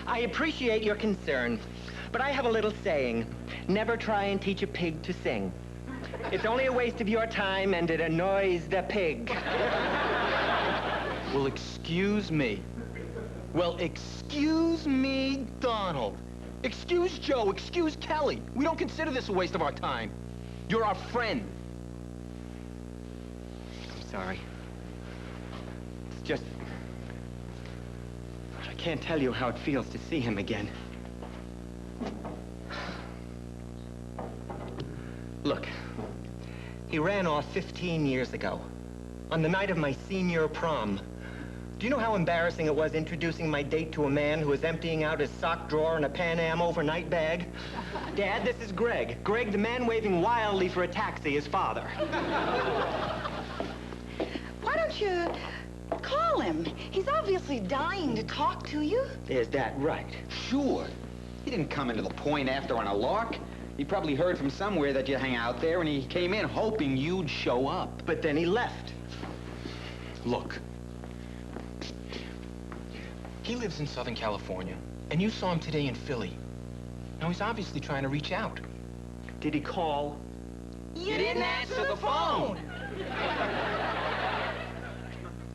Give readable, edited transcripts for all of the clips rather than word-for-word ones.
I appreciate your concern, but I have a little saying. Never try and teach a pig to sing. It's only a waste of your time, and it annoys the pig. Well, excuse me. Well, excuse me, Donald. Excuse Joe, excuse Kelly. We don't consider this a waste of our time. You're our friend. I'm sorry. It's just... I can't tell you how it feels to see him again. Look, he ran off 15 years ago, on the night of my senior prom. Do you know how embarrassing it was introducing my date to a man who was emptying out his sock drawer in a Pan Am overnight bag? Dad, this is Greg. Greg, the man waving wildly for a taxi, his father. Why don't you call him? He's obviously dying to talk to you. Is that right? Sure. He didn't come into the Point after on a lark. He probably heard from somewhere that you hang out there, and he came in hoping you'd show up. But then he left. Look. He lives in Southern California, and you saw him today in Philly. Now, he's obviously trying to reach out. Did he call? You didn't answer the phone.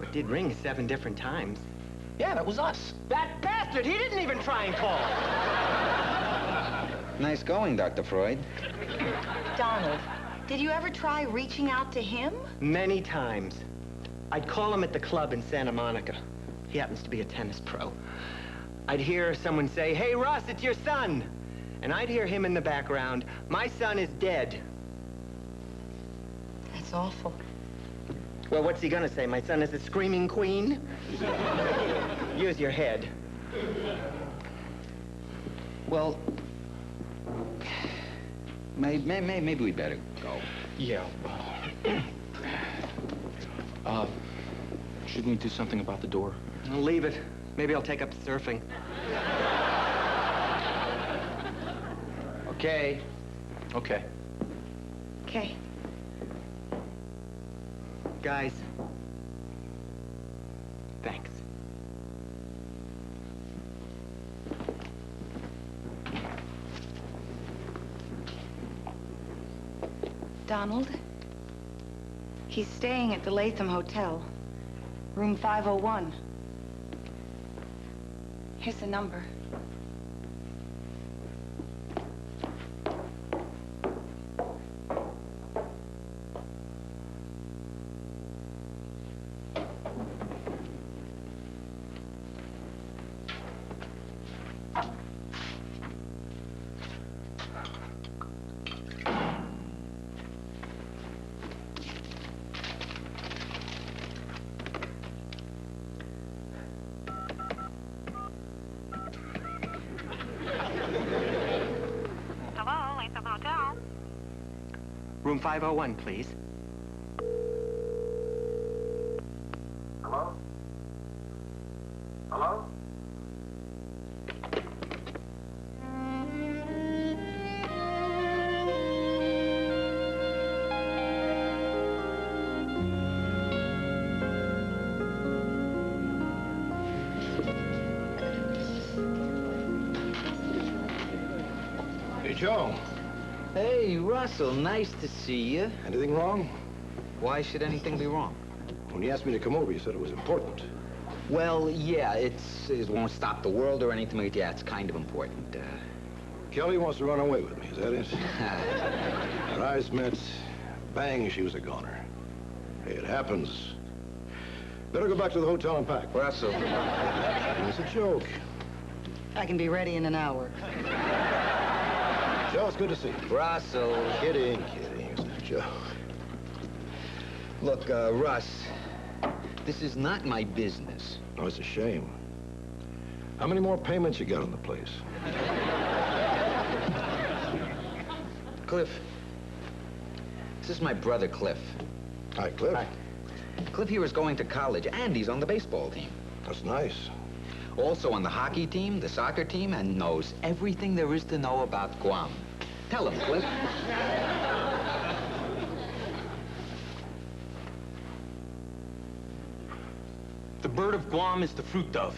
It did ring 7 different times. Yeah, that was us. That bastard! He didn't even try and call! Nice going, Dr. Freud. Donald, did you ever try reaching out to him? Many times. I'd call him at the club in Santa Monica. He happens to be a tennis pro. I'd hear someone say, "Hey, Russ, it's your son." And I'd hear him in the background, "My son is dead." That's awful. Well, what's he gonna say? My son is a screaming queen? Use your head. Well, maybe we'd better go. Yeah. Shouldn't we do something about the door? I'll leave it. Maybe I'll take up surfing. Okay. Okay. Okay. Guys, thanks. Donald, he's staying at the Latham Hotel, room 501. Here's the number. Room 501, please. Hello? Hello? Hey, Joe. Hey, Russell, nice to see you. Anything wrong? Why should anything be wrong? When you asked me to come over, you said it was important. Well, yeah, it won't stop the world or anything like that. It's kind of important. Kelly wants to run away with me, is that it? Our eyes met, bang, she was a goner. Hey, it happens. Better go back to the hotel and pack. Russell. It's a joke. I can be ready in an hour. Joe, it's good to see you. Russell. Kidding. It's not Joe. Look, Russ, this is not my business. Oh, it's a shame. How many more payments you got on the place? Cliff. This is my brother, Cliff. Hi, Cliff. Hi. Cliff here is going to college, and he's on the baseball team. That's nice. Also on the hockey team, the soccer team, and knows everything there is to know about Guam. Tell him, Cliff. The bird of Guam is the fruit dove.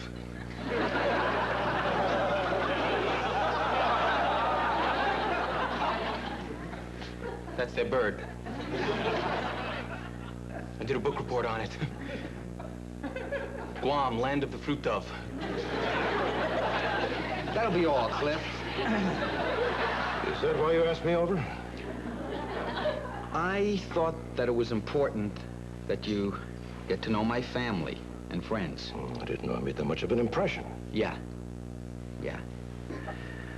That's their bird. I did a book report on it. Guam, land of the fruit dove. That'll be all, Cliff. Is that why you asked me over? I thought that it was important that you get to know my family and friends. I didn't know I made that much of an impression. Yeah.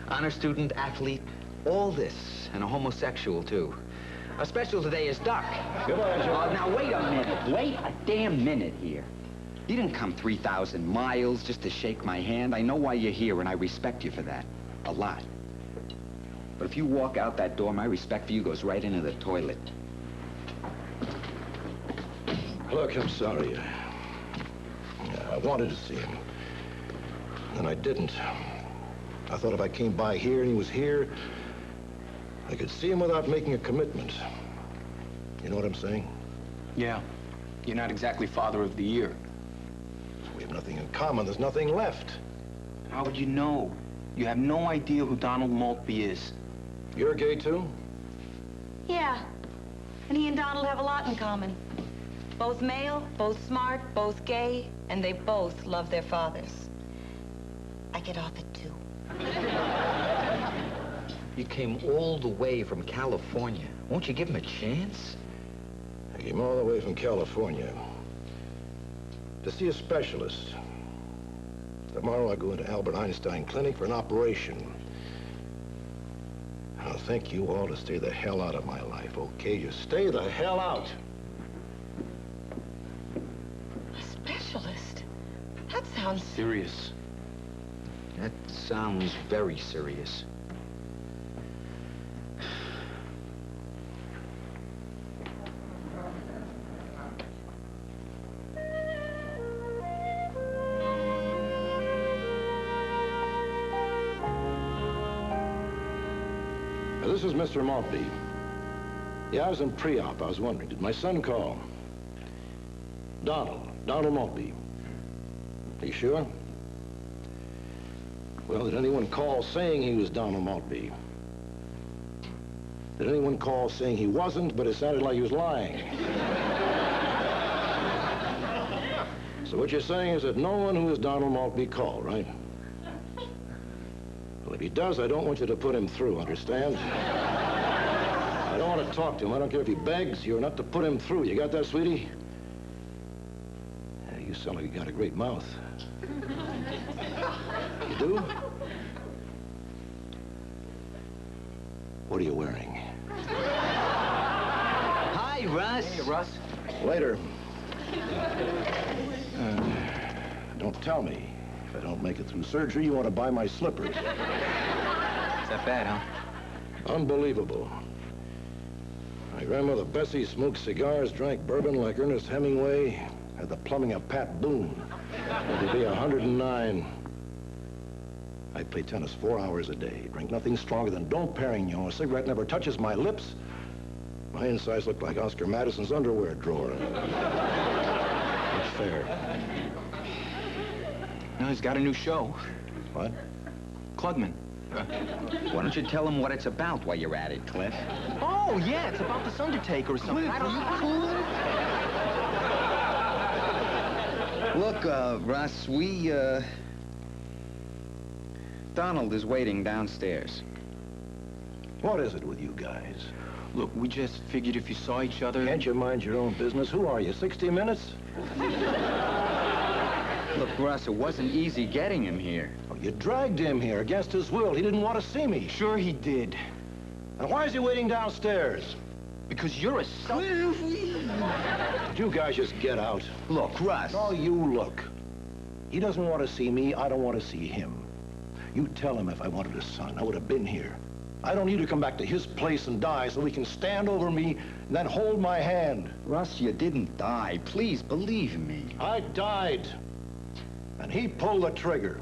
Honor student, athlete, all this, and a homosexual, too. Our special today is duck. Goodbye, Joe. Now, wait a minute. Wait a damn minute here. You didn't come 3,000 miles just to shake my hand. I know why you're here, and I respect you for that. A lot. But if you walk out that door, my respect for you goes right into the toilet. Look, I'm sorry. I wanted to see him. And I didn't. I thought if I came by here and he was here, I could see him without making a commitment. You know what I'm saying? Yeah. You're not exactly father of the year. We have nothing in common. There's nothing left. How would you know? You have no idea who Donald Maltby is. You're gay, too? Yeah. And he and Donald have a lot in common. Both male, both smart, both gay, and they both love their fathers. I get off it, too. You came all the way from California. Won't you give him a chance? I came all the way from California to see a specialist. Tomorrow I go into Albert Einstein Clinic for an operation. I'll thank you all to stay the hell out of my life, okay? Just stay the hell out. A specialist? That sounds... Serious. That sounds very serious. This is Mr. Maltby. Yeah, I was in pre-op. I was wondering, did my son call? Donald Maltby. Are you sure? Well, did anyone call saying he was Donald Maltby? Did anyone call saying he wasn't, but it sounded like he was lying? So what you're saying is that no one who is Donald Maltby called, right? Well, if he does, I don't want you to put him through, understand? I don't want to talk to him. I don't care if he begs. You're not to put him through. You got that, sweetie? You sound like you got a great mouth. You do? What are you wearing? Hi, Russ. Hey, Russ. Later. Don't tell me. If I don't make it through surgery, you want to buy my slippers. Is that bad, huh? Unbelievable. My grandmother Bessie smoked cigars, drank bourbon like Ernest Hemingway, had the plumbing of Pat Boone. Had to be 109. I play tennis 4 hours a day, drink nothing stronger than Dom Perignon. A cigarette never touches my lips. My insides look like Oscar Madison's underwear drawer. It's fair. No, he's got a new show. What? Klugman. Why don't you tell him what it's about while you're at it, Cliff? Oh, yeah, it's about this Undertaker or something. Cliff, are you cool? Look, Russ, Donald is waiting downstairs. What is it with you guys? Look, we just figured if you saw each other... Can't you mind your own business? Who are you, 60 Minutes? Look, Russ, it wasn't easy getting him here. Oh, you dragged him here against his will. He didn't want to see me. Sure he did. And why is he waiting downstairs? Because you're a Did you guys just get out? Look, Russ. No, you look. He doesn't want to see me. I don't want to see him. You tell him if I wanted a son, I would have been here. I don't need to come back to his place and die so he can stand over me and then hold my hand. Russ, you didn't die. Please believe me. I died. And he pulled the trigger.